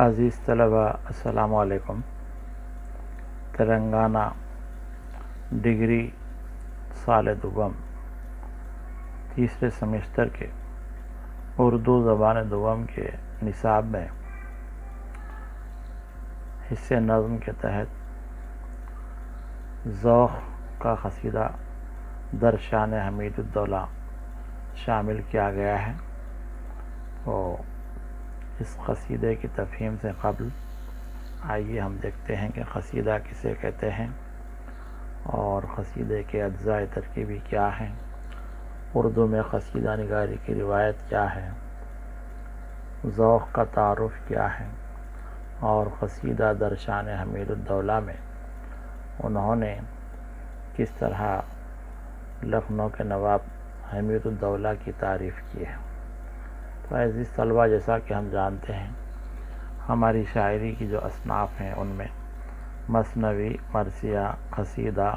عزیز طلبہ السلام علیکم۔ تلنگانہ ڈگری سال دوم تیسرے سیمسٹر کے اردو زبان دوم کے نصاب میں حصے نظم کے تحت ذوق کا قصیدہ در شان حمید الدولہ شامل کیا گیا ہے۔ تو اس قصیدے کی تفہیم سے قبل آئیے ہم دیکھتے ہیں کہ قصیدہ کسے کہتے ہیں اور قصیدے کے اجزاء ترکیبی کیا ہیں، اردو میں قصیدہ نگاری کی روایت کیا ہے، ذوق کا تعارف کیا ہے، اور قصیدہ در شان حمید الدولہ میں انہوں نے کس طرح لکھنؤ کے نواب حمید الدولہ کی تعریف کی ہے۔ تو عزیز طلبہ، جیسا کہ ہم جانتے ہیں ہماری شاعری کی جو اصناف ہیں ان میں مثنوی، مرثیہ، قصیدہ،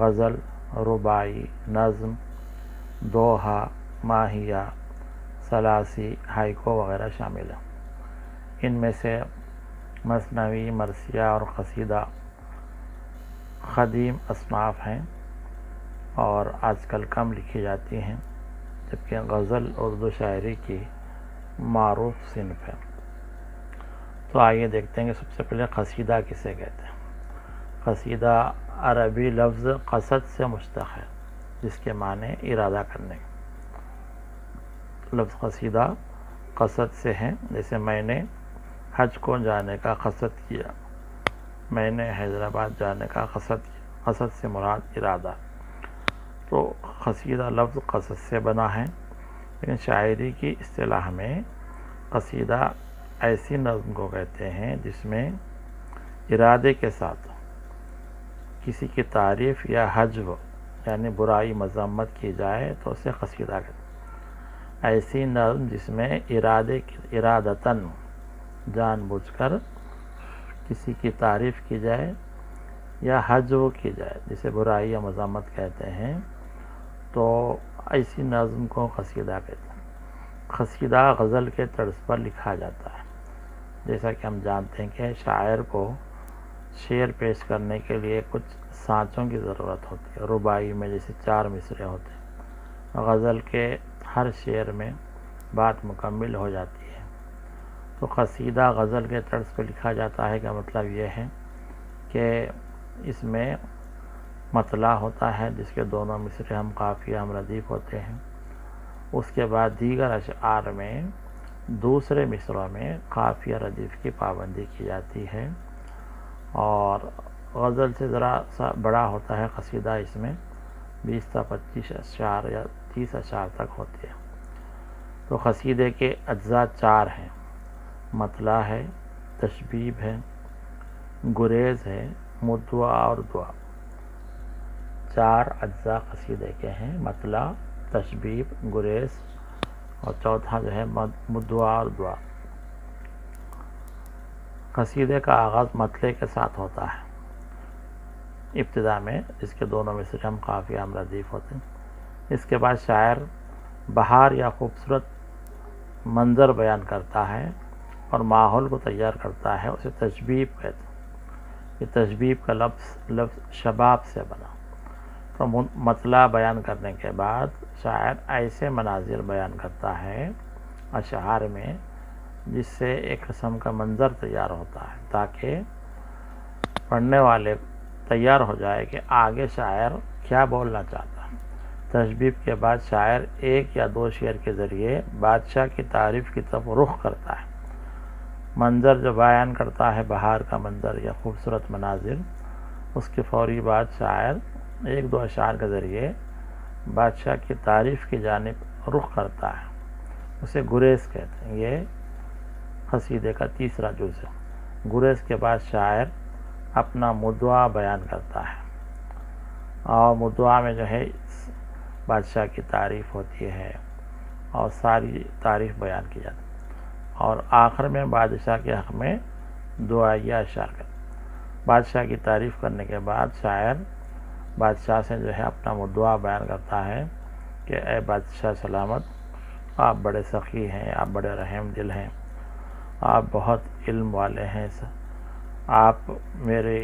غزل، رباعی، نظم، دوہا، ماہیہ، ثلاثی، ہائیکو وغیرہ شامل ہیں۔ ان میں سے مثنوی، مرثیہ اور قصیدہ قدیم اصناف ہیں اور آج کل کم لکھی جاتی ہیں، جبکہ غزل اردو شاعری کی معروف صنف ہے۔ تو آئیے دیکھتے ہیں کہ سب سے پہلے قصیدہ کسے کہتے ہیں۔ قصیدہ عربی لفظ قصد سے مشتق ہے، جس کے معنی ارادہ کرنے۔ لفظ قصیدہ قصد سے ہے، جیسے میں نے حج کو جانے کا قصد کیا، میں نے حیدرآباد جانے کا قصد کیا۔ قصد سے مراد ارادہ۔ تو قصیدہ لفظ قصد سے بنا ہے، لیکن شاعری کی اصطلاح میں قصیدہ ایسی نظم کو کہتے ہیں جس میں ارادے کے ساتھ کسی کی تعریف یا حجو یعنی برائی مذمت کی جائے تو اسے قصیدہ کہتے ہیں۔ ایسی نظم جس میں ارادتاً جان بوجھ کر کسی کی تعریف کی جائے یا حجو کی جائے، جسے برائی یا مذمت کہتے ہیں، تو ایسی نظم کو قصیدہ کہتے ہیں۔ قصیدہ غزل کے طرز پر لکھا جاتا ہے، جیسا کہ ہم جانتے ہیں کہ شاعر کو شعر پیش کرنے کے لیے کچھ سانچوں کی ضرورت ہوتی ہے۔ رباعی میں جیسے 4 مصرعے ہوتے ہیں، غزل کے ہر شعر میں بات مکمل ہو جاتی ہے۔ تو قصیدہ غزل کے طرز پر لکھا جاتا ہے کا مطلب یہ ہے کہ اس میں مطلع ہوتا ہے، جس کے دونوں مصرعے ہم قافیہ ہم ردیف ہوتے ہیں۔ اس کے بعد دیگر اشعار میں دوسرے مصرعوں میں قافیہ ردیف کی پابندی کی جاتی ہے، اور غزل سے ذرا سا بڑا ہوتا ہے قصیدہ، اس میں 20 تا 25 اشعار یا 30 اشعار تک ہوتے ہیں۔ تو قصیدے کے اجزاء 4 ہیں، مطلع ہے، تشبیب ہے، گریز ہے، مدعا اور دعا۔ 4 اجزاء قصیدے کے ہیں، مطلع، تشبیب، گریز اور چوتھا جو ہے مدعا اور دعا۔ قصیدے کا آغاز مطلع کے ساتھ ہوتا ہے ابتدا میں، جس کے دونوں مصرعے ہم قافیہ ہم ردیف ہوتے ہیں۔ اس کے بعد شاعر بہار یا خوبصورت منظر بیان کرتا ہے اور ماحول کو تیار کرتا ہے، اسے تشبیب کہتے ہیں۔ یہ تشبیب کا لفظ شباب سے بنا۔ تو مطلع بیان کرنے کے بعد شاعر ایسے مناظر بیان کرتا ہے اشعار میں جس سے ایک قسم کا منظر تیار ہوتا ہے، تاکہ پڑھنے والے تیار ہو جائے کہ آگے شاعر کیا بولنا چاہتا ہے۔ تشبیب کے بعد شاعر 1 یا 2 شعر کے ذریعے بادشاہ کی تعریف کی طرف رخ کرتا ہے۔ منظر جو بیان کرتا ہے بہار کا منظر یا خوبصورت مناظر، اس کے فوری بعد شاعر 1-2 اشعار کے ذریعے بادشاہ کی تعریف کی جانب رخ کرتا ہے، اسے گریز کہتے ہیں۔ یہ قصیدے کا تیسرا جز ہے۔ گریز کے بعد شاعر اپنا مدعا بیان کرتا ہے، اور مدعا میں جو ہے بادشاہ کی تعریف ہوتی ہے اور ساری تعریف بیان کی جاتی ہے، اور آخر میں بادشاہ کے حق میں دعائیہ اشعار کرتا ہے۔ بادشاہ کی تعریف کرنے کے بعد شاعر بادشاہ سے جو ہے اپنا مدعا بیان کرتا ہے کہ اے بادشاہ سلامت، آپ بڑے سخی ہیں، آپ بڑے رحم دل ہیں، آپ بہت علم والے ہیں، آپ میری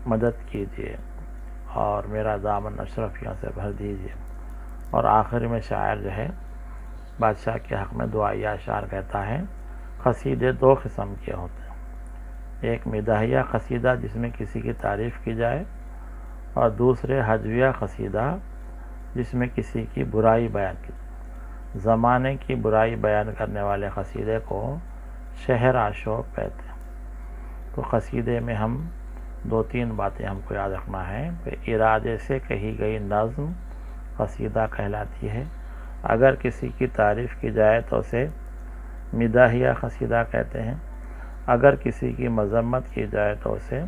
مدد کیجیے اور میرا دامن اشرفیوں سے بھر دیجیے۔ اور آخر میں شاعر جو ہے بادشاہ کے حق میں دعائیہ اشعار کہتا ہے۔ قصیدے دو قسم کے ہوتے ہیں، ایک مداحیہ قصیدہ جس میں کسی کی تعریف کی جائے، اور دوسرے ہجویہ قصیدہ جس میں کسی کی برائی بیان کی جائے۔ زمانے کی برائی بیان کرنے والے قصیدے کو شہر آشوب کہتے ہیں۔ تو قصیدے میں ہم دو تین باتیں ہم کو یاد رکھنا ہے کہ ارادے سے کہی گئی نظم قصیدہ کہلاتی ہے، اگر کسی کی تعریف کی جائے تو اسے مداحیہ قصیدہ کہتے ہیں، اگر کسی کی مذمت کی جائے تو اسے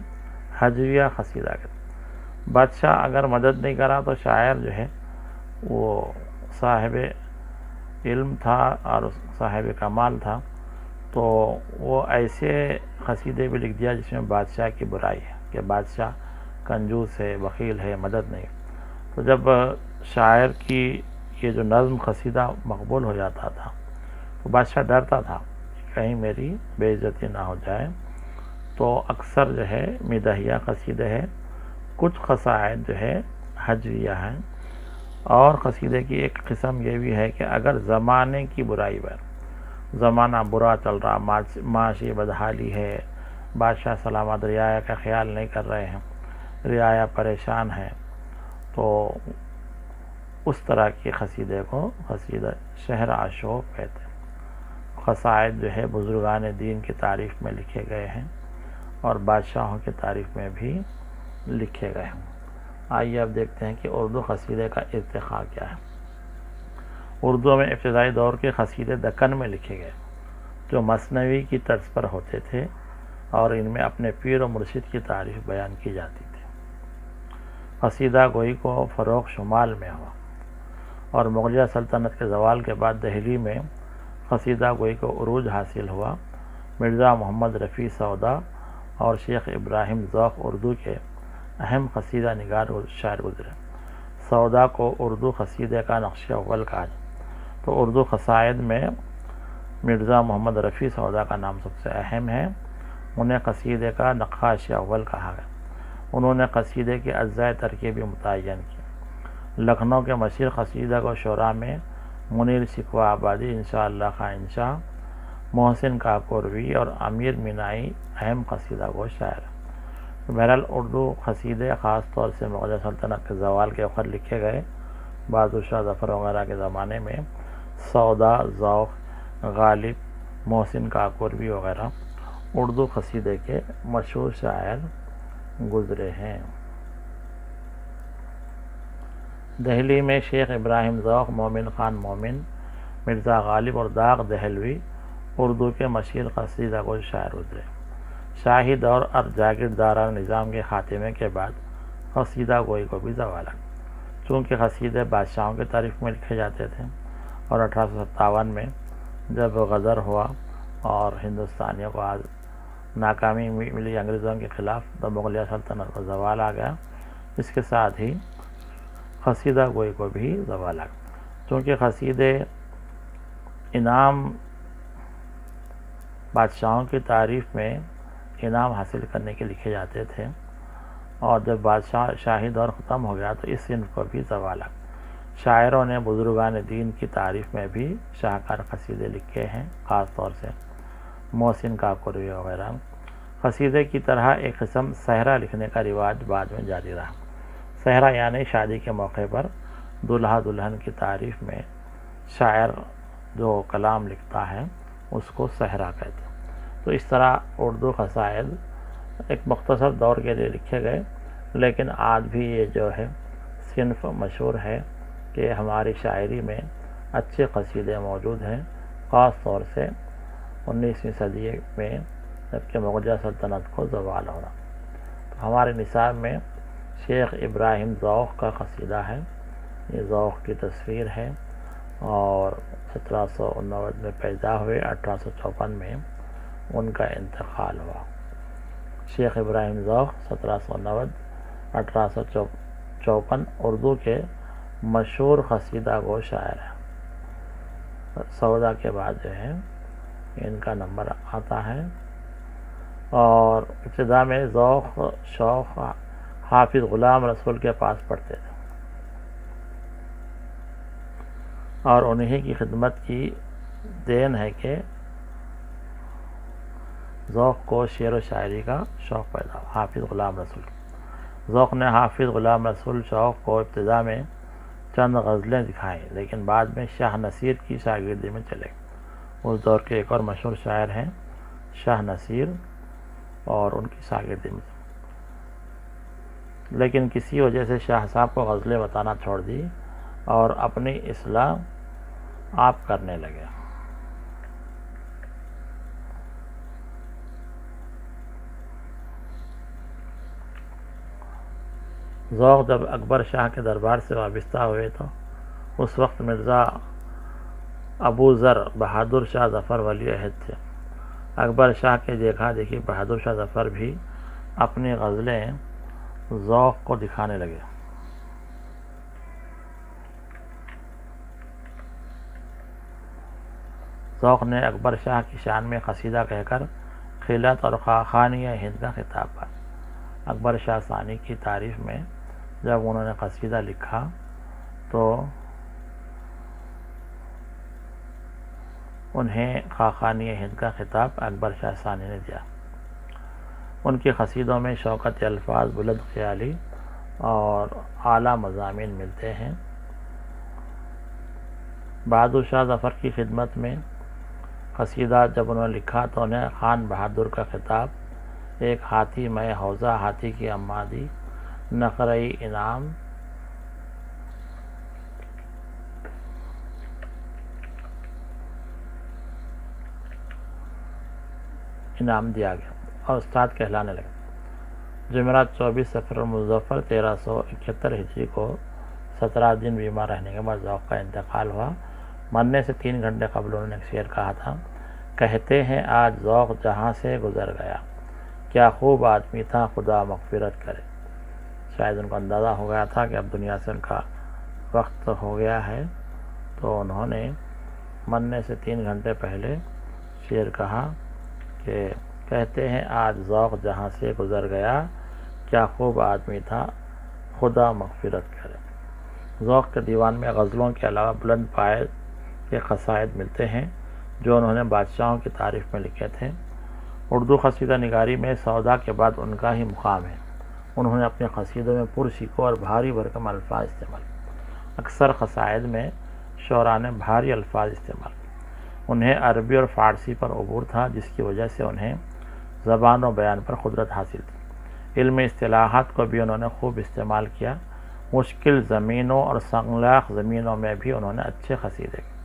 ہجویہ قصیدہ کہتے ہیں۔ بادشاہ اگر مدد نہیں کرا تو شاعر جو ہے وہ صاحب علم تھا اور صاحب کمال تھا، تو وہ ایسے قصیدے بھی لکھ دیا جس میں بادشاہ کی برائی ہے کہ بادشاہ کنجوس ہے، بخیل ہے، مدد نہیں۔ تو جب شاعر کی یہ جو نظم قصیدہ مقبول ہو جاتا تھا تو بادشاہ ڈرتا تھا کہ کہیں میری بے عزتی نہ ہو جائے، تو اکثر جو ہے مداحیہ قصیدے ہے، کچھ قصائد جو ہے ہجویہ ہیں۔ اور قصیدے کی ایک قسم یہ بھی ہے کہ اگر زمانے کی برائی پر، زمانہ برا چل رہا، معاشی بدحالی ہے، بادشاہ سلامت رعایا کا خیال نہیں کر رہے ہیں، رعایا پریشان ہے، تو اس طرح کے قصیدے کو قصیدہ شہر آشوب کہتے ہیں۔ قصائد جو ہے بزرگان دین کی تعریف میں لکھے گئے ہیں اور بادشاہوں کی تعریف میں بھی لکھے گئے ہیں۔ آئیے اب دیکھتے ہیں کہ اردو قصیدے کا ارتقاء کیا ہے۔ اردو میں ابتدائی دور کے قصیدے دکن میں لکھے گئے جو مثنوی کی طرز پر ہوتے تھے اور ان میں اپنے پیر و مرشد کی تعریف بیان کی جاتی تھی۔ قصیدہ گوئی کو فروغ شمال میں ہوا اور مغلیہ سلطنت کے زوال کے بعد دہلی میں قصیدہ گوئی کو عروج حاصل ہوا۔ مرزا محمد رفیع سودا اور شیخ ابراہیم ذوق اردو کے اہم قصیدہ نگار شاعر گزرے۔ سودا کو اردو قصیدے کا نقش اول کہا جاتا، تو اردو قصائد میں مرزا محمد رفیع سودا کا نام سب سے اہم ہے۔ انہیں قصیدے کا نقاش اول کہا گیا۔ انہوں نے قصیدے کے اجزائے ترکیبی متعین کی۔ لکھنؤ کے مشہور قصیدہ کو شعراء میں منیر شکوہ آبادی، انشاءاللہ خاں انشاء، محسن کاکوروی اور امیر مینائی اہم قصیدہ گو شاعر ہیں۔ بہرحال اردو قصیدے خاص طور سے مغلیہ سلطنت کے زوال کے وقت لکھے گئے۔ بہادر شاہ ظفر وغیرہ کے زمانے میں سودا، ذوق، غالب، محسن کاکوروی وغیرہ اردو قصیدے کے مشہور شاعر گزرے ہیں۔ دہلی میں شیخ ابراہیم ذوق، مومن خان مومن، مرزا غالب اور داغ دہلوی اردو کے مشہور قصیدہ گو شاعر گزرے۔ شاہی دور اور جاگیردارانہ نظام کے خاتمے کے بعد قصیدہ گوئی کو بھی زوال آیا، چونکہ قصیدے بادشاہوں کی تعریف میں لکھے جاتے تھے، اور 1857 میں جب غدر ہوا اور ہندوستانیوں کو ناکامی ملی انگریزوں کے خلاف، تو مغلیہ سلطنت کو زوال آ گیا۔ اس کے ساتھ ہی قصیدہ گوئی کو بھی زوال آ گیا، چونکہ قصیدے انعام بادشاہوں کی تعریف میں انعام حاصل کرنے کے لکھے جاتے تھے، اور جب بادشاہ شاہی دور ختم ہو گیا تو اس صنف کو بھی زوال آ گیا۔ شاعروں نے بزرگان دین کی تعریف میں بھی شاہکار قصیدے لکھے ہیں، خاص طور سے محسن کاکوروی وغیرہ۔ قصیدے کی طرح ایک قسم صحرا لکھنے کا رواج بعد میں جاری رہا۔ صحرا یعنی شادی کے موقع پر دلہا دلہن کی تعریف میں شاعر جو کلام لکھتا ہے اس کو صحرا کہتے ہیں۔ تو اس طرح اردو قصائد ایک مختصر دور کے لیے لکھے گئے، لیکن آج بھی یہ جو ہے صنف مشہور ہے کہ ہماری شاعری میں اچھے قصیدے موجود ہیں، خاص طور سے 19ویں صدی میں جبکہ مغلیہ سلطنت کو زوال ہو رہا۔ تو ہمارے نصاب میں شیخ ابراہیم ذوق کا قصیدہ ہے، یہ ذوق کی تصویر ہے، اور 1789 میں پیدا ہوئے، 1854 میں ان کا انتقال ہوا۔ شیخ ابراہیم ذوق 1790 1854 اردو کے مشہور قصیدہ گو شاعر ہیں۔ سودا کے بعد جو ہے ان کا نمبر آتا ہے، اور ابتدا میں ذوق شوق حافظ غلام رسول کے پاس پڑھتے تھے، اور انہی کی خدمت کی دین ہے کہ ذوق کو شعر و شاعری کا شوق پیدا ہوا۔ حافظ غلام رسول ذوق نے حافظ غلام رسول شوق کو ابتدا میں چند غزلیں دکھائیں، لیکن بعد میں شاہ نصیر کی شاگردی میں چلے گئے۔ اس دور کے ایک اور مشہور شاعر ہیں شاہ نصیر، اور ان کی شاگردی میں، لیکن کسی وجہ سے شاہ صاحب کو غزلیں بتانا چھوڑ دی اور اپنی اصلاح آپ کرنے لگے۔ ذوق جب اکبر شاہ کے دربار سے وابستہ ہوئے تو اس وقت مرزا ابو ذر بہادر شاہ ظفر ولی عہد تھے۔ اکبر شاہ کے دیکھا دیکھی بہادر شاہ ظفر بھی اپنی غزلیں ذوق کو دکھانے لگے۔ ذوق نے اکبر شاہ کی شان میں قصیدہ کہہ کر خلعت اور خاقانیہ ہند کا خطاب پایا۔ اکبر شاہ ثانی کی تعریف میں جب انہوں نے قصیدہ لکھا تو انہیں خاقانیہ ہند کا خطاب اکبر شاہ ثانی نے دیا۔ ان کے قصیدوں میں شوکت الفاظ، بلند خیالی اور اعلیٰ مضامین ملتے ہیں۔ بہادر شاہ ظفر کی خدمت میں قصیدہ جب انہوں نے لکھا تو انہیں خان بہادر کا خطاب، ایک ہاتھی میں حوضہ ہاتھی کی امادی، نقرئی انعام، انعام دیا گیا اور استاد کہلانے لگے۔ جمعرات 24 سفر المظفر 1371 ہجری کو 17 دن بیمار رہنے کے بعد ذوق کا انتقال ہوا۔ مرنے سے 3 گھنٹے قبل انہوں نے ایک شعر کہا تھا، کہتے ہیں آج ذوق جہاں سے گزر گیا، کیا خوب آدمی تھا خدا مغفرت کرے۔ شاید ان کو اندازہ ہو گیا تھا کہ اب دنیا سے ان کا وقت ہو گیا ہے، تو انہوں نے مرنے سے 3 گھنٹے پہلے شعر کہا کہ کہتے ہیں آج ذوق جہاں سے گزر گیا، کیا خوب آدمی تھا خدا مغفرت کرے۔ ذوق کے دیوان میں غزلوں کے علاوہ بلند پائے کے قصائد ملتے ہیں جو انہوں نے بادشاہوں کی تعریف میں لکھے تھے۔ اردو قصیدہ نگاری میں سودا کے بعد ان کا ہی مقام ہے۔ انہوں نے اپنے قصیدوں میں پرشکوہ اور بھاری بھرکم الفاظ استعمال کیے۔ اکثر قصائد میں شعراء نے بھاری الفاظ استعمال کیے۔ انہیں عربی اور فارسی پر عبور تھا، جس کی وجہ سے انہیں زبان و بیان پر قدرت حاصل تھی۔ علم اصطلاحات کو بھی انہوں نے خوب استعمال کیا۔ مشکل زمینوں اور سنگلاخ زمینوں میں بھی انہوں نے اچھے قصیدے کیے۔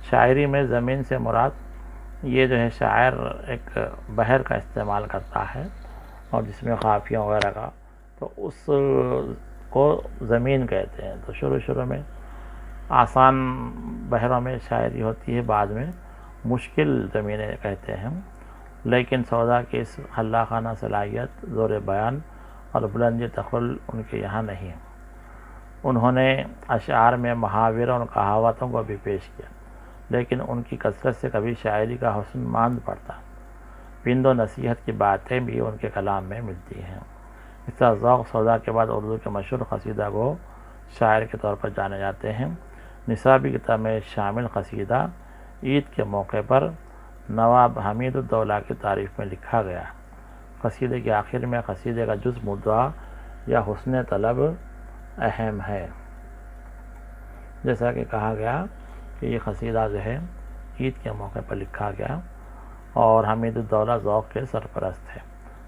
شاعری میں زمین سے مراد یہ جو ہے شاعر ایک بحر کا استعمال کرتا ہے اور جس میں قافیہ وغیرہ کا، تو اس کو زمین کہتے ہیں۔ تو شروع میں آسان بحروں میں شاعری ہوتی ہے، بعد میں مشکل زمینیں کہتے ہیں، لیکن سودا کی اس خلاقانہ صلاحیت، زور بیان اور بلند تخیل ان کے یہاں نہیں ہے۔ انہوں نے اشعار میں محاوروں اور کہاوتوں کو بھی پیش کیا، لیکن ان کی کثرت سے کبھی شاعری کا حسن ماند پڑتا۔ پند و نصیحت کی باتیں بھی ان کے کلام میں ملتی ہیں۔ اس طرح ذوق سودا کے بعد اردو کے مشہور قصیدہ گو شاعر کے طور پر جانے جاتے ہیں۔ نصابی کتاب میں شامل قصیدہ عید کے موقع پر نواب حمید الدولہ کی تعریف میں لکھا گیا۔ قصیدے کے آخر میں قصیدے کا جز مدعا یا حسن طلب اہم ہے۔ جیسا کہ کہا گیا کہ یہ قصیدہ جو ہے عید کے موقع پر لکھا گیا اور حمید الدولہ ذوق کے سرپرست ہے،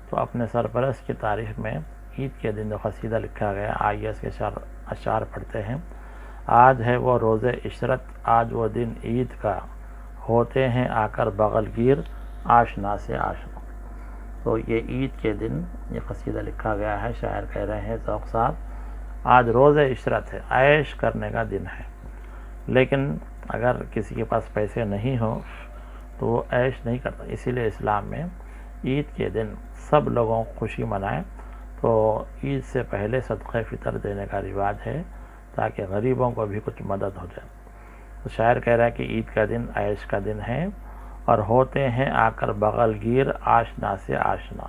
تو اپنے سرپرست کی تعریف میں عید کے دن جو قصیدہ لکھا گیا، آئیے اس کے اشعار پڑھتے ہیں۔ آج ہے وہ روز عشرت، آج وہ دن عید کا، ہوتے ہیں آ کر بغل گیر آشنا سے آشنا۔ تو یہ عید کے دن یہ قصیدہ لکھا گیا ہے۔ شاعر کہہ رہے ہیں ذوق صاحب، آج روز عشرت ہے، عیش کرنے کا دن ہے، لیکن اگر کسی کے پاس پیسے نہیں ہو تو وہ عیش نہیں کرتا۔ اسی لیے اسلام میں عید کے دن سب لوگوں کو خوشی منائیں، تو عید سے پہلے صدقہ فطر دینے کا رواج ہے تاکہ غریبوں کو بھی کچھ مدد ہو جائے۔ تو شاعر کہہ رہا ہے کہ عید کا دن عیش کا دن ہے اور ہوتے ہیں آ کر بغل گیر آشنا سے آشنا۔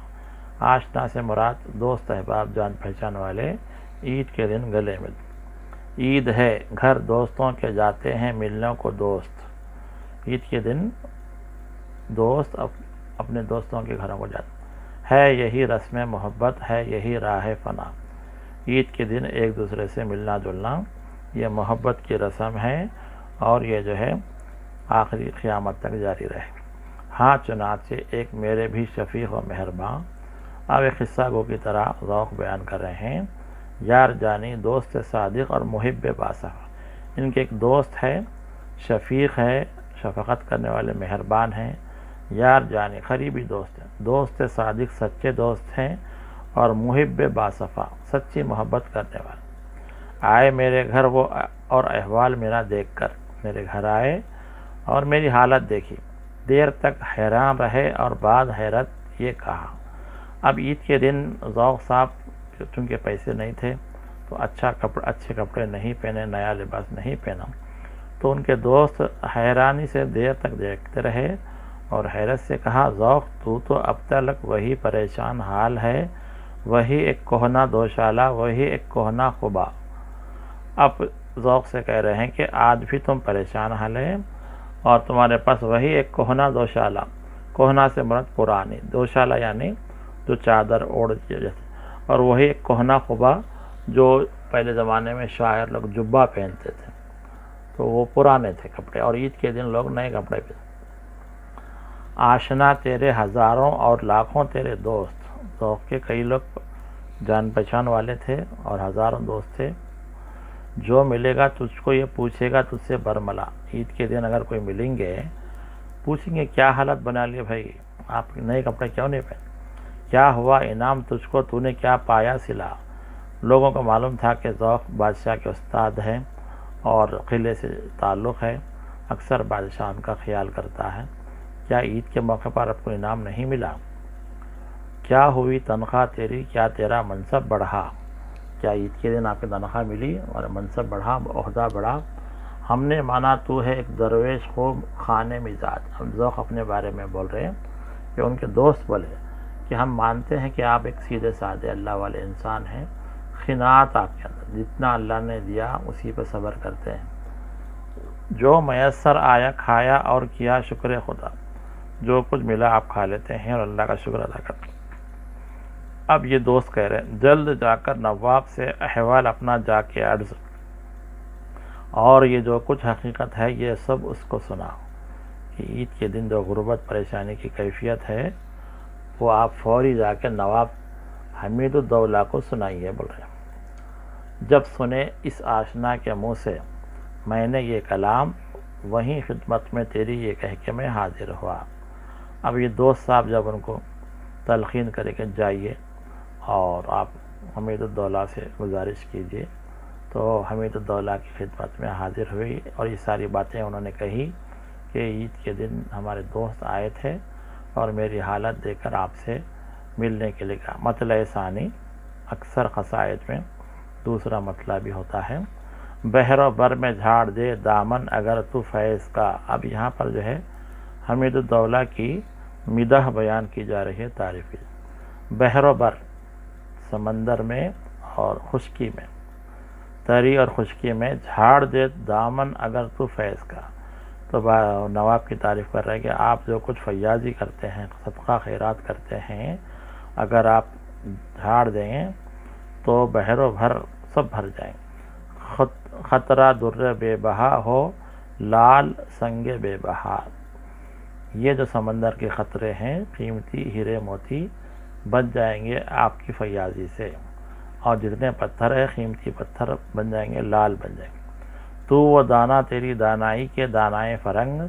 آشنا سے مراد دوست احباب جان پہچان والے عید کے دن گلے ملتے۔ عید ہے گھر دوستوں کے جاتے ہیں ملنے کو دوست۔ عید کے دن دوست اپنے دوستوں کے گھروں کو جاتے ہے، یہی رسم محبت ہے، یہی راہ فنا۔ عید کے دن ایک دوسرے سے ملنا جلنا یہ محبت کی رسم ہے اور یہ جو ہے آخری قیامت تک جاری رہے۔ ہاں چنانچہ ایک میرے بھی شفیق و مہرباں اب ایک قصہ گو کی طرح ذوق بیان کر رہے ہیں۔ یار جانی دوست صادق اور محب باصفا، ان کے ایک دوست ہے، شفیق ہے، شفقت کرنے والے مہربان ہیں۔ یار جانی قریبی دوست ہیں، دوست صادق سچے دوست ہیں، اور محب باصفا سچی محبت کرنے والے۔ آئے میرے گھر وہ اور احوال میرا دیکھ کر، میرے گھر آئے اور میری حالت دیکھی، دیر تک حیران رہے اور بعد حیرت یہ کہا۔ اب عید کے دن ذوق صاحب چونکہ پیسے نہیں تھے تو اچھے کپڑے نہیں پہنے، نیا لباس نہیں پہنا، تو ان کے دوست حیرانی سے دیر تک دیکھتے رہے اور حیرت سے کہا، ذوق تو اب تک وہی پریشان حال ہے، وہی ایک کوہنا دوشالہ، وہی ایک کوہنا خبا۔ اب ذوق سے کہہ رہے ہیں کہ آج بھی تم پریشان حال ہے اور تمہارے پاس وہی ایک کوہنا دوشالہ، کوہنا سے مراد پرانی، دوشالہ یعنی جو چادر اوڑھ جیسے، اور وہی ایک کوہنا خبا جو پہلے زمانے میں شاعر لوگ جبہ پہنتے تھے، تو وہ پرانے تھے کپڑے، اور عید کے دن لوگ نئے کپڑے پہنتے۔ آشنا تیرے ہزاروں اور لاکھوں تیرے دوست، ذوق کے کئی لوگ جان پہچان والے تھے اور ہزاروں دوست تھے۔ جو ملے گا تجھ کو یہ پوچھے گا تجھ سے برملا، عید کے دن اگر کوئی ملیں گے پوچھیں گے کیا حالت بنا لیے بھائی، آپ نئے کپڑے کیوں نہیں پہنے، کیا ہوا انعام تجھ کو، تو نے کیا پایا صلہ۔ لوگوں کو معلوم تھا کہ ذوق بادشاہ کے استاد ہیں اور قلعے سے تعلق ہے، اکثر بادشاہ ان کا خیال کرتا ہے۔ کیا عید کے موقع پر آپ کو انعام نہیں ملا، کیا ہوئی تنخواہ تیری، کیا تیرا منصب بڑھا، کیا عید کے دن آپ کی تنخواہ ملی اور منصب بڑھا، عہدہ بڑھا۔ ہم نے مانا تو ہے ایک درویش خوب خانے مزاج۔ ہم ذوق اپنے بارے میں بول رہے ہیں کہ ان کے دوست بولے کہ ہم مانتے ہیں کہ آپ ایک سیدھے سادے اللہ والے انسان ہیں، قناعت آپ کے اندر، جتنا اللہ نے دیا اسی پہ صبر کرتے ہیں، جو میسر آیا کھایا اور کیا شکر خدا، جو کچھ ملا آپ کھا لیتے ہیں اور اللہ کا شکر ادا کرتے ہیں۔ اب یہ دوست کہہ رہے ہیں جلد جا کر نواب سے احوال اپنا جا کے عرض، اور یہ جو کچھ حقیقت ہے یہ سب اس کو سناؤ کہ عید کے دن جو غربت پریشانی کی کیفیت ہے وہ آپ فوری جا کے نواب حمید الدولہ کو سنائیے، بول رہے ہیں۔ جب سنے اس آشنا کے منہ سے میں نے یہ کلام، وہیں خدمت میں تیری یہ کہہ کے میں حاضر ہوا۔ اب یہ دوست صاحب جب ان کو تلقین کرے کہ جائیے اور آپ حمید الدولہ سے گزارش کیجیے، تو حمید الدولہ کی خدمت میں حاضر ہوئی اور یہ ساری باتیں انہوں نے کہی کہ عید کے دن ہمارے دوست آئے تھے اور میری حالت دیکھ کر آپ سے ملنے کے لیے کہا۔ مطلع ثانی اکثر قصائد میں دوسرا مطلب بھی ہوتا ہے، بحر و بر میں جھاڑ دے دامن اگر تو فیض کا۔ اب یہاں پر جو ہے حمید الدولہ کی مدح بیان کی جا رہی ہے، تعریفی۔ بحر و بر سمندر میں اور خشکی میں، تری اور خشکی میں، جھاڑ دے دامن اگر تو فیض کا، تو نواب کی تعریف کر رہے ہیں کہ آپ جو کچھ فیاضی کرتے ہیں، صدقہ خیرات کرتے ہیں، اگر آپ جھاڑ دیں تو بحر و بھر سب بھر جائیں۔ خطرہ در بے بہا ہو لال سنگ بے بہار، یہ جو سمندر کے خطرے ہیں قیمتی ہیرے موتی بن جائیں گے آپ کی فیاضی سے، اور جتنے پتھر ہیں قیمتی پتھر بن جائیں گے، لال بن جائیں گے۔ تو وہ دانا تیری دانائی کے دانائے فرنگ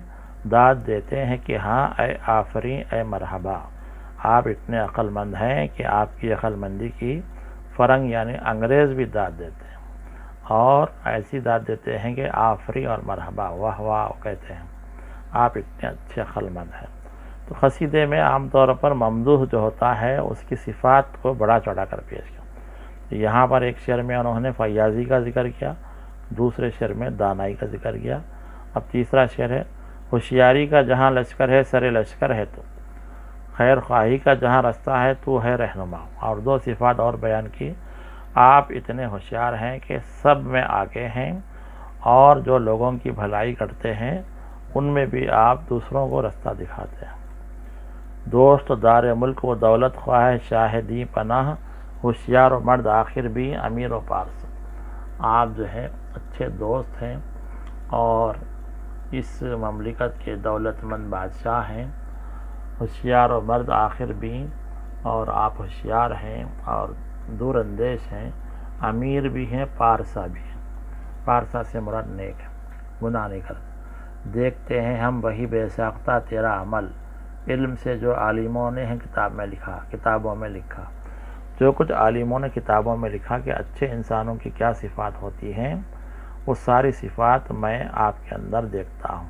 داد دیتے ہیں کہ ہاں اے آفریں اے مرحبا، آپ اتنے عقل مند ہیں کہ آپ کی عقل مندی کی فرنگ یعنی انگریز بھی داد دیتے ہیں، اور ایسی داد دیتے ہیں کہ آفری اور مرحبا، واہ واہ کہتے ہیں، آپ اتنے اچھے عقل مند ہیں۔ تو قصیدے میں عام طور پر ممدوح جو ہوتا ہے اس کی صفات کو بڑا چڑھا کر پیش کیا۔ یہاں پر ایک شعر میں انہوں نے فیاضی کا ذکر کیا، دوسرے شعر میں دانائی کا ذکر کیا، اب تیسرا شعر ہے ہوشیاری کا جہاں لشکر ہے سر لشکر ہے تو، خیر خواہی کا جہاں رستہ ہے تو ہے رہنما۔ اور دو صفات اور بیان کی، آپ اتنے ہوشیار ہیں کہ سب میں آگے ہیں، اور جو لوگوں کی بھلائی کرتے ہیں ان میں بھی آپ دوسروں کو رستہ دکھاتے ہیں۔ دوست دار ملک و دولت خواہ شاہدی پناہ، ہوشیار و مرد آخر بھی امیر و پارس۔ آپ جو ہے اچھے دوست ہیں اور اس مملکت کے دولت مند بادشاہ ہیں، ہوشیار و مرد آخر بھی، اور آپ ہوشیار ہیں اور دور اندیش ہیں، امیر بھی ہیں پارسا بھی ہیں۔ پارسا سے مراد نیک ہے، گناہ نہیں کرتے۔ دیکھتے ہیں ہم وہی بے ساختہ تیرا عمل، علم سے جو عالموں نے کتابوں میں لکھا۔ جو کچھ عالموں نے کتابوں میں لکھا کہ اچھے انسانوں کی کیا صفات ہوتی ہیں، وہ ساری صفات میں آپ کے اندر دیکھتا ہوں۔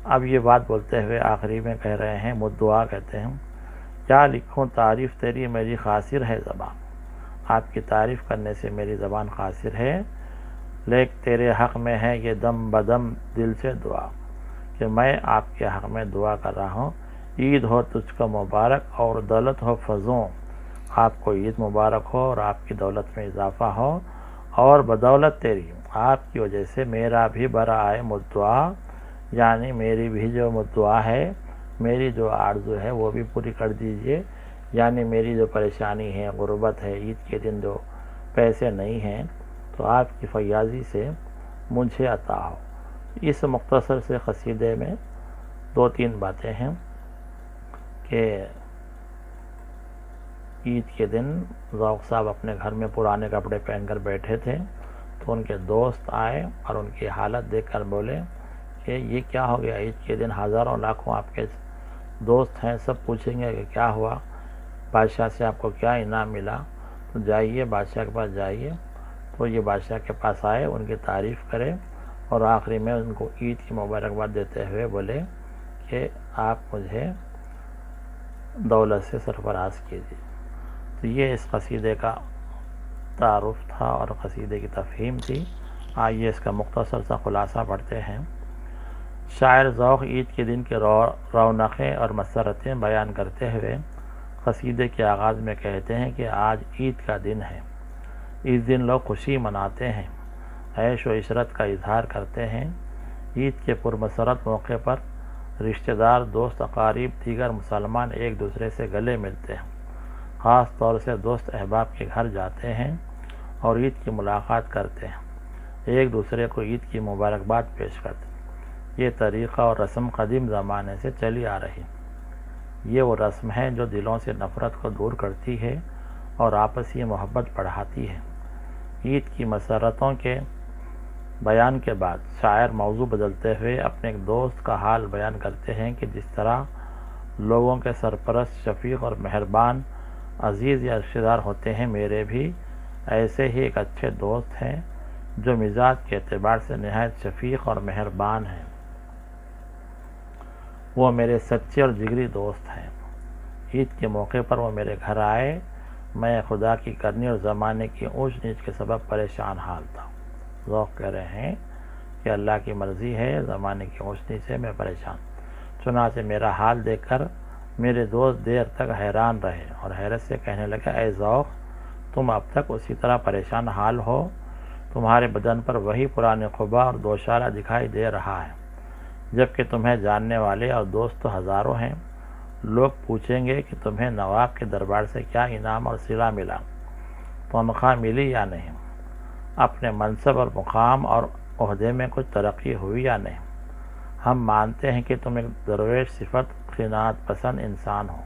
اب یہ بات بولتے ہوئے آخری میں کہہ رہے ہیں، مدعا کہتے ہیں، کیا لکھوں تعریف تیری میری قاصر ہے زبان۔ آپ کی تعریف کرنے سے میری زبان قاصر ہے، لیکن تیرے حق میں ہے یہ دم بدم دل سے دعا، کہ میں آپ کے حق میں دعا کر رہا ہوں۔ عید ہو تجھ کا مبارک اور دولت ہو فزوں، آپ کو عید مبارک ہو اور آپ کی دولت میں اضافہ ہو، اور بدولت تیری آپ کی وجہ سے میرا بھی برا آئے مدعا، یعنی میری بھی جو مدعا ہے، میری جو آرزو ہے وہ بھی پوری کر دیجئے، یعنی میری جو پریشانی ہے، غربت ہے، عید کے دن جو پیسے نہیں ہیں، تو آپ کی فیاضی سے مجھے عطا ہو۔ اس مختصر سے قصیدے میں دو تین باتیں ہیں کہ عید کے دن ذوق صاحب اپنے گھر میں پرانے کپڑے پہن کر بیٹھے تھے، تو ان کے دوست آئے اور ان کی حالت دیکھ کر بولے کہ یہ کیا ہو گیا، عید کے دن ہزاروں لاکھوں آپ کے دوست ہیں، سب پوچھیں گے کہ کیا ہوا، بادشاہ سے آپ کو کیا انعام ملا، تو جائیے بادشاہ کے پاس جائیے۔ تو یہ بادشاہ کے پاس آئے، ان کی تعریف کرے، اور آخری میں ان کو عید کی مبارکباد دیتے ہوئے بولے کہ آپ مجھے دولت سے سرفراز کیجیے۔ تو یہ اس قصیدے کا تعارف تھا اور قصیدے کی تفہیم تھی۔ آئیے اس کا مختصر سا خلاصہ پڑھتے ہیں۔ شاعر ذوق عید کے دن کے رونقیں اور مسرتیں بیان کرتے ہوئے قصیدے کے آغاز میں کہتے ہیں کہ آج عید کا دن ہے، اس دن لوگ خوشی مناتے ہیں، عیش و عشرت کا اظہار کرتے ہیں۔ عید کے پرمسرت موقع پر رشتہ دار، دوست، اقارب، دیگر مسلمان ایک دوسرے سے گلے ملتے ہیں، خاص طور سے دوست احباب کے گھر جاتے ہیں اور عید کی ملاقات کرتے ہیں، ایک دوسرے کو عید کی مبارکباد پیش کرتے ہیں۔ یہ طریقہ اور رسم قدیم زمانے سے چلی آ رہی، یہ وہ رسم ہے جو دلوں سے نفرت کو دور کرتی ہے اور آپسی محبت بڑھاتی ہے۔ عید کی مسرتوں کے بیان کے بعد شاعر موضوع بدلتے ہوئے اپنے ایک دوست کا حال بیان کرتے ہیں کہ جس طرح لوگوں کے سرپرست، شفیق اور مہربان عزیز یا رشتہ دار ہوتے ہیں، میرے بھی ایسے ہی ایک اچھے دوست ہیں جو مزاج کے اعتبار سے نہایت شفیق اور مہربان ہیں۔ وہ میرے سچے اور جگری دوست ہیں۔ عید کے موقع پر وہ میرے گھر آئے، میں خدا کی کرنی اور زمانے کی اونچ نیچ کے سبب پریشان حال تھا۔ ذوق کہہ رہے ہیں کہ اللہ کی مرضی ہے، زمانے کی اونچ نیچ سے میں پریشان، چنانچہ میرا حال دیکھ کر میرے دوست دیر تک حیران رہے اور حیرت سے کہنے لگے، اے ذوق، تم اب تک اسی طرح پریشان حال ہو؟ تمہارے بدن پر وہی پرانے قبا اور دوشالہ دکھائی دے رہا ہے، جبکہ تمہیں جاننے والے اور دوست تو ہزاروں ہیں۔ لوگ پوچھیں گے کہ تمہیں نواب کے دربار سے کیا انعام اور صلہ ملا، تنخواہ ملی یا نہیں، اپنے منصب اور مقام اور عہدے میں کچھ ترقی ہوئی یا نہیں۔ ہم مانتے ہیں کہ تم ایک درویش صفت قناعت پسند انسان ہو،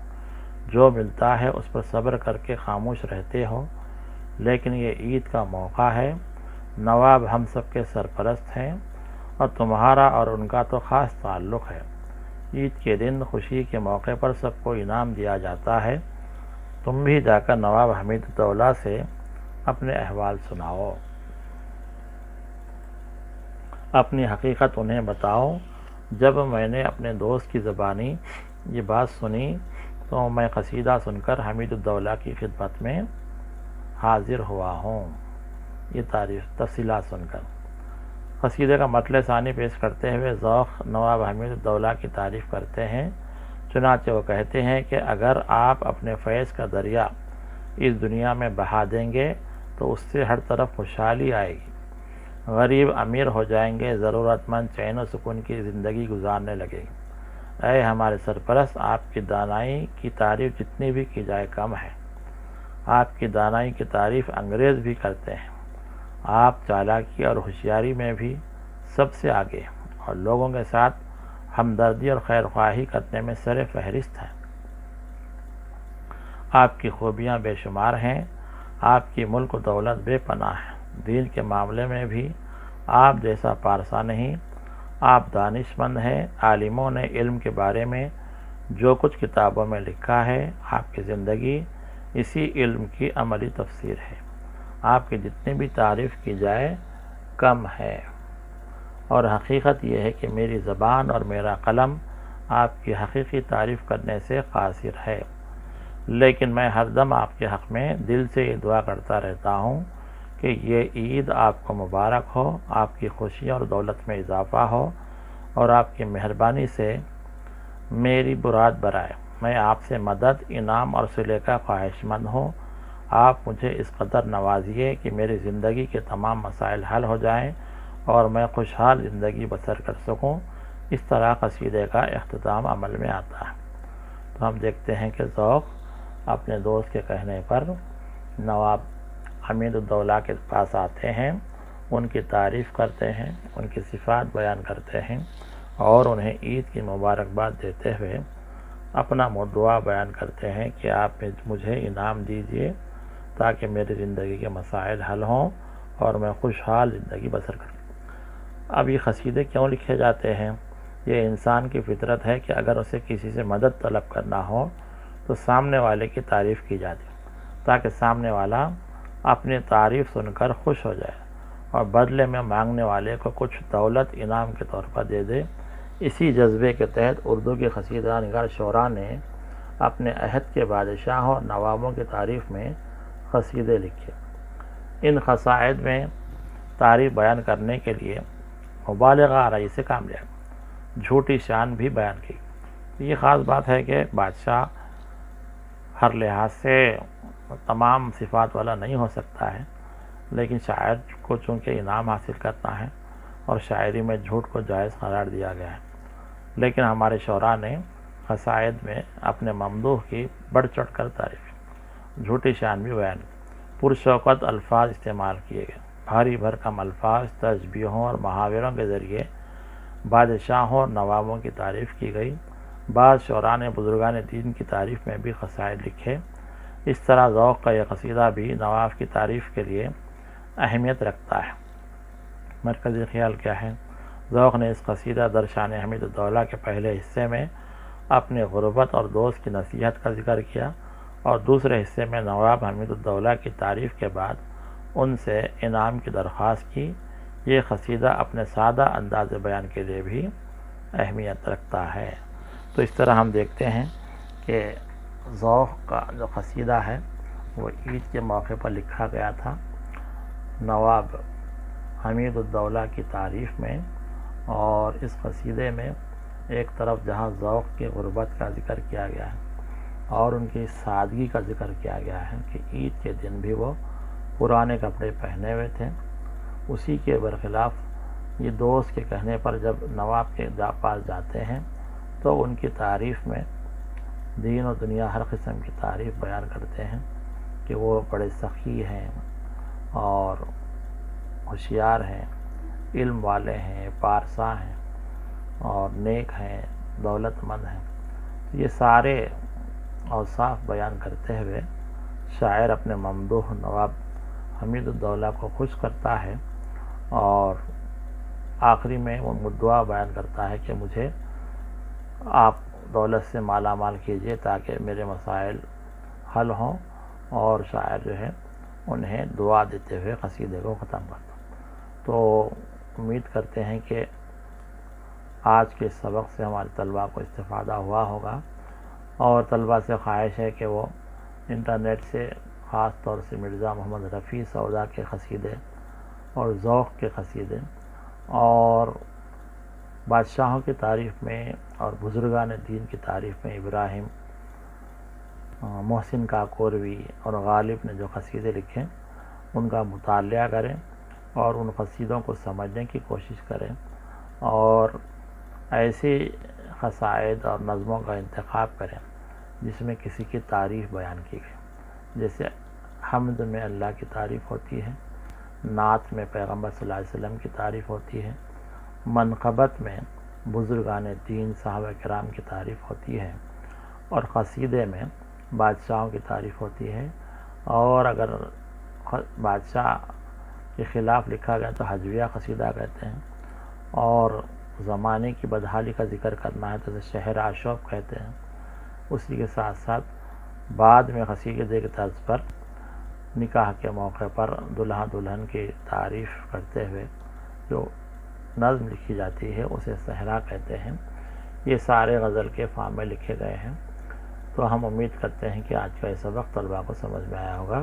جو ملتا ہے اس پر صبر کر کے خاموش رہتے ہو، لیکن یہ عید کا موقع ہے، نواب ہم سب کے سرپرست ہیں اور تمہارا اور ان کا تو خاص تعلق ہے۔ عید کے دن خوشی کے موقع پر سب کو انعام دیا جاتا ہے، تم بھی جا کر نواب حمید الدولہ سے اپنے احوال سناؤ، اپنی حقیقت انہیں بتاؤ۔ جب میں نے اپنے دوست کی زبانی یہ بات سنی تو میں قصیدہ سن کر حمید الدولہ کی خدمت میں حاضر ہوا ہوں۔ یہ تعریف تفصیلات سن کر قصیدے کا مطلع ثانی پیش کرتے ہوئے ذوق نواب حمید الدولہ کی تعریف کرتے ہیں۔ چنانچہ وہ کہتے ہیں کہ اگر آپ اپنے فیض کا دریا اس دنیا میں بہا دیں گے تو اس سے ہر طرف خوشحالی آئے گی، غریب امیر ہو جائیں گے، ضرورت مند چین و سکون کی زندگی گزارنے لگے گی۔ اے ہمارے سرپرست، آپ کی دانائی کی تعریف جتنی بھی کی جائے کم ہے۔ آپ کی دانائی کی تعریف انگریز بھی کرتے ہیں۔ آپ چالاکی اور ہوشیاری میں بھی سب سے آگے اور لوگوں کے ساتھ ہمدردی اور خیر خواہی کرنے میں سر فہرست ہیں۔ آپ کی خوبیاں بے شمار ہیں، آپ کی ملک و دولت بے پناہ ہے۔ دین کے معاملے میں بھی آپ جیسا پارسا نہیں۔ آپ دانش مند ہیں۔ عالموں نے علم کے بارے میں جو کچھ کتابوں میں لکھا ہے، آپ کی زندگی اسی علم کی عملی تفسیر ہے۔ آپ کی جتنی بھی تعریف کی جائے کم ہے، اور حقیقت یہ ہے کہ میری زبان اور میرا قلم آپ کی حقیقی تعریف کرنے سے قاصر ہے، لیکن میں ہر دم آپ کے حق میں دل سے یہ دعا کرتا رہتا ہوں کہ یہ عید آپ کو مبارک ہو، آپ کی خوشی اور دولت میں اضافہ ہو، اور آپ کی مہربانی سے میری برات برائے۔ میں آپ سے مدد، انعام اور صلح کا خواہش مند ہوں۔ آپ مجھے اس قدر نوازیے کہ میری زندگی کے تمام مسائل حل ہو جائیں اور میں خوشحال زندگی بسر کر سکوں۔ اس طرح قصیدے کا اختتام عمل میں آتا ہے۔ تو ہم دیکھتے ہیں کہ ذوق اپنے دوست کے کہنے پر نواب حمید الدولہ کے پاس آتے ہیں، ان کی تعریف کرتے ہیں، ان کی صفات بیان کرتے ہیں اور انہیں عید کی مبارکباد دیتے ہوئے اپنا دعا بیان کرتے ہیں کہ آپ مجھے انعام دیجیے تاکہ میری زندگی کے مسائل حل ہوں اور میں خوشحال زندگی بسر کروں۔ اب یہ قصیدے کیوں لکھے جاتے ہیں؟ یہ انسان کی فطرت ہے کہ اگر اسے کسی سے مدد طلب کرنا ہو تو سامنے والے کی تعریف کی جاتی تاکہ سامنے والا اپنی تعریف سن کر خوش ہو جائے اور بدلے میں مانگنے والے کو کچھ دولت انعام کے طور پر دے دے۔ اسی جذبے کے تحت اردو کے قصیدہ نگار شعراء نے اپنے عہد کے بادشاہوں اور نوابوں کی تعریف میں قصیدے لکھے۔ ان قصائد میں تعریف بیان کرنے کے لیے مبالغہ آرائی سے کام لیا، جھوٹی شان بھی بیان کی۔ یہ خاص بات ہے کہ بادشاہ ہر لحاظ سے تمام صفات والا نہیں ہو سکتا ہے، لیکن شاعر کو چونکہ انعام حاصل کرنا ہے اور شاعری میں جھوٹ کو جائز قرار دیا گیا ہے، لیکن ہمارے شعراء نے قصائد میں اپنے ممدوح کی بڑھ چڑھ کر تعریف، جھوٹی شان بھی بیان کی، پرشوقت الفاظ استعمال کیے گئے، بھاری بھرکم الفاظ، تشبیہوں اور محاوروں کے ذریعے بادشاہوں اور نوابوں کی تعریف کی گئی۔ بعض شعراء نے بزرگان دین کی تعریف میں بھی قصائد لکھے۔ اس طرح ذوق کا یہ قصیدہ بھی نواب کی تعریف کے لیے اہمیت رکھتا ہے۔ مرکزی خیال کیا ہے؟ ذوق نے اس قصیدہ درشان حمید الدولہ کے پہلے حصے میں اپنے غربت اور دوست کی نصیحت کا ذکر کیا، اور دوسرے حصے میں نواب حمید الدولہ کی تعریف کے بعد ان سے انعام کی درخواست کی۔ یہ قصیدہ اپنے سادہ انداز بیان کے لیے بھی اہمیت رکھتا ہے۔ تو اس طرح ہم دیکھتے ہیں کہ ذوق کا جو قصیدہ ہے وہ عید کے موقع پر لکھا گیا تھا نواب حمید الدولہ کی تعریف میں، اور اس قصیدے میں ایک طرف جہاں ذوق کی غربت کا ذکر کیا گیا ہے اور ان کی سادگی کا ذکر کیا گیا ہے کہ عید کے دن بھی وہ پرانے کپڑے پہنے ہوئے تھے، اسی کے برخلاف یہ دوست کے کہنے پر جب نواب کے پاس جاتے ہیں تو ان کی تعریف میں دین و دنیا ہر قسم کی تعریف بیان کرتے ہیں کہ وہ بڑے سخی ہیں اور ہوشیار ہیں، علم والے ہیں، پارسا ہیں اور نیک ہیں، دولت مند ہیں۔ یہ سارے اوصاف بیان کرتے ہوئے شاعر اپنے ممدوح نواب حمید الدولہ کو خوش کرتا ہے، اور آخری میں وہ دعا بیان کرتا ہے کہ مجھے آپ دولت سے مالا مال کیجیے تاکہ میرے مسائل حل ہوں، اور شاعر جو ہے انہیں دعا دیتے ہوئے قصیدے کو ختم کرتا۔ تو امید کرتے ہیں کہ آج کے سبق سے ہمارے طلباء کو استفادہ ہوا ہوگا، اور طلباء سے خواہش ہے کہ وہ انٹرنیٹ سے خاص طور سے مرزا محمد رفیع سودا کے قصیدے اور ذوق کے قصیدے اور بادشاہوں کی تعریف میں اور بزرگان دین کی تعریف میں ابراہیم، محسن کاکوروی اور غالب نے جو قصیدے لکھے ان کا مطالعہ کریں اور ان قصیدوں کو سمجھنے کی کوشش کریں اور ایسی قصائد اور نظموں کا انتخاب کریں جس میں کسی کی تعریف بیان کی گئی. جیسے حمد میں اللہ کی تعریف ہوتی ہے، نعت میں پیغمبر صلی اللہ علیہ وسلم کی تعریف ہوتی ہے، منقبت میں بزرگان دین صحابہ کرام کی تعریف ہوتی ہے، اور قصیدے میں بادشاہوں کی تعریف ہوتی ہے. اور اگر بادشاہ کے خلاف لکھا گیا تو ہجویہ قصیدہ کہتے ہیں، اور زمانے کی بدحالی کا ذکر کرنا ہے تو شہر آشوب کہتے ہیں. اسی کے ساتھ ساتھ بعد میں قصیدے کی طرز پر نکاح کے موقع پر دلہا دلہن کی تعریف کرتے ہوئے جو نظم لکھی جاتی ہے اسے صحرا کہتے ہیں. یہ سارے غزل کے فارم میں لکھے گئے ہیں. تو ہم امید کرتے ہیں کہ آج کا یہ سبق طلباء کو سمجھ میں آیا ہوگا.